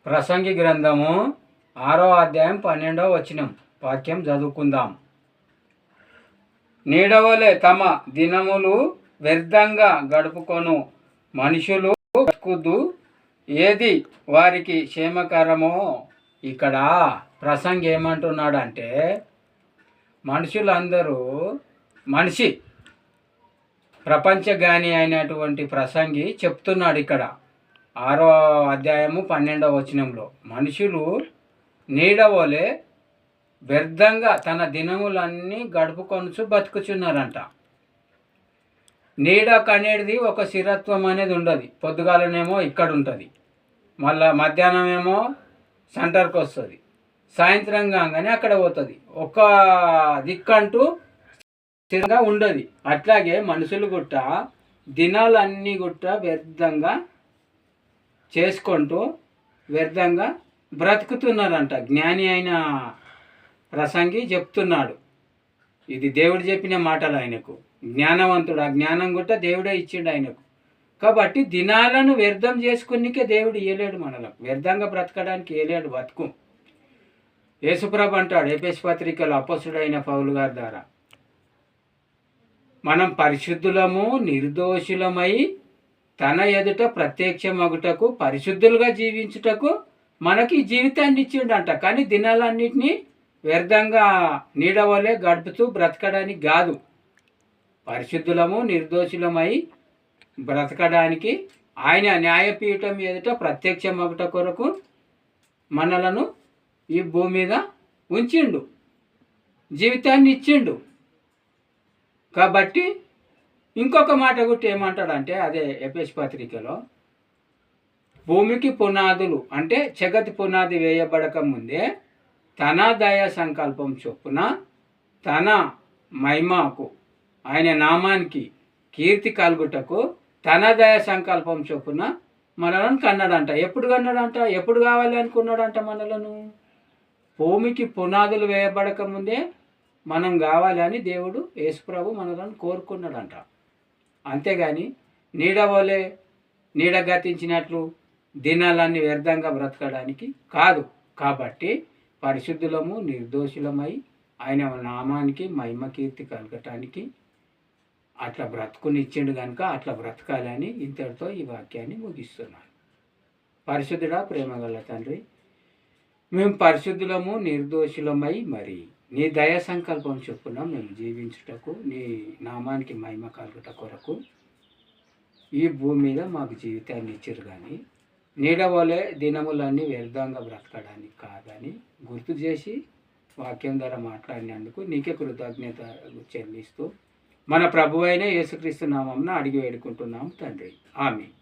ప్రసంగి గ్రంథము 6వ అధ్యాయం 12వ వచనం వాక్యం చదువుకుందాం. నీడవలే తమ దినములు వ్యర్థంగా గడుపుకొను మనుషులు బతుకుదు ఏది వారికి క్షేమకరమో. ఇక్కడ ప్రసంగి ఏమంటున్నాడంటే, మనుషులందరూ ప్రపంచగాని అయినటువంటి ప్రసంగి చెప్తున్నాడు ఇక్కడ 6వ అధ్యాయము 12వ వచనంలో, మనుషులు నీడవలే వ్యర్థంగా తన దినములన్నీ గడుపుకొనుచు బతుకుచున్నారంట. నీడకు అనేది ఒక స్థిరత్వం అనేది ఉండదు. పొద్దుగాలనేమో ఇక్కడ ఉంటుంది, మళ్ళా మధ్యాహ్నం ఏమో సెంటర్కి వస్తుంది, సాయంత్రం కాగానే అక్కడ పోతుంది. ఒక దిక్కంటూ స్థిరంగా ఉండదు. అట్లాగే మనుషులు గుట్ట దినాలన్నీ గుట్ట వ్యర్థంగా చేసుకుంటూ వ్యర్థంగా బ్రతుకుతున్నారంట. జ్ఞాని అయిన ప్రసంగి చెప్తున్నాడు. ఇది దేవుడు చెప్పిన మాటలు. ఆయనకు జ్ఞానవంతుడు, ఆ జ్ఞానం కూడా దేవుడే ఇచ్చిండు ఆయనకు. కాబట్టి దినాలను వ్యర్థం చేసుకునికే దేవుడు ఇయ్యలేడు. మనలకు వ్యర్థంగా బ్రతకడానికి ఇయ్యలేడు బతుకు. యేసుప్రభు అంటాడు ఎఫెసు పత్రికలో అపొస్తలుడైన పౌలు గారి ద్వారా, మనం పరిశుద్ధులము నిర్దోషులమై తన ఎదుట ప్రత్యక్షమగుటకు పరిశుద్ధులుగా జీవించుటకు మనకి జీవితాన్ని ఇచ్చిండంట. కానీ దినాలన్నింటినీ వ్యర్థంగా నీడవలే గడుపుతూ బ్రతకడానికి కాదు. పరిశుద్ధులము నిర్దోషులమై బ్రతకడానికి ఆయన న్యాయపీఠం ఎదుట ప్రత్యక్షమగుట కొరకు మనలను ఈ భూమి మీద ఉంచిండు, జీవితాన్ని ఇచ్చిండు. కాబట్టి ఇంకొక మాట కూడా ఏమంటాడంటే, అదే ఎఫెసు పత్రికలో, భూమికి పునాదులు అంటే జగతి పునాది వేయబడక ముందే తన దయా సంకల్పం చొప్పున తన మహిమకు ఆయన నామానికి కీర్తి కలుగుటకు తన దయా సంకల్పం చొప్పున మనలను కన్నాడంట. ఎప్పుడు కన్నాడంట? ఎప్పుడు కావాలి అనుకున్నాడంట మనలను? భూమికి పునాదులు వేయబడక ముందే మనం కావాలి అని దేవుడు యేసుప్రభు మనలను కోరుకున్నాడంట. అంతేగాని నీడవలే నీడ గతించినట్లు దినాలన్నీ వ్యర్థంగా బ్రతకడానికి కాదు. కాబట్టి పరిశుద్ధులము నిర్దోషులమై ఆయన నామానికి మహిమ కీర్తి కలగటానికి అట్లా బ్రతుకునిచ్చిండు కనుక అట్లా బ్రతకాలని ఇంతటితో ఈ వాక్యాన్ని ముగిస్తున్నాను. పరిశుద్ధుడా, ప్రేమగల తండ్రి, మేము పరిశుద్ధులము నిర్దోషులమై మరి నీ దయా సంకల్పం చొప్పున మేము జీవించుటకు నీ నామానికి మహిమ కలుగుట కొరకు ఈ భూమి మీద మాకు జీవితాన్ని ఇచ్చారు. కానీ నీడవలే దినములన్నీ వ్యర్థంగా బ్రతకడానికి కాదని గుర్తు చేసి వాక్యం ద్వారా మాట్లాడినందుకు నీకే కృతజ్ఞత చెల్లిస్తూ మన ప్రభువైన యేసుక్రీస్తు నామమున అడిగి వేడుకుంటున్నాము తండ్రి. ఆమేన్.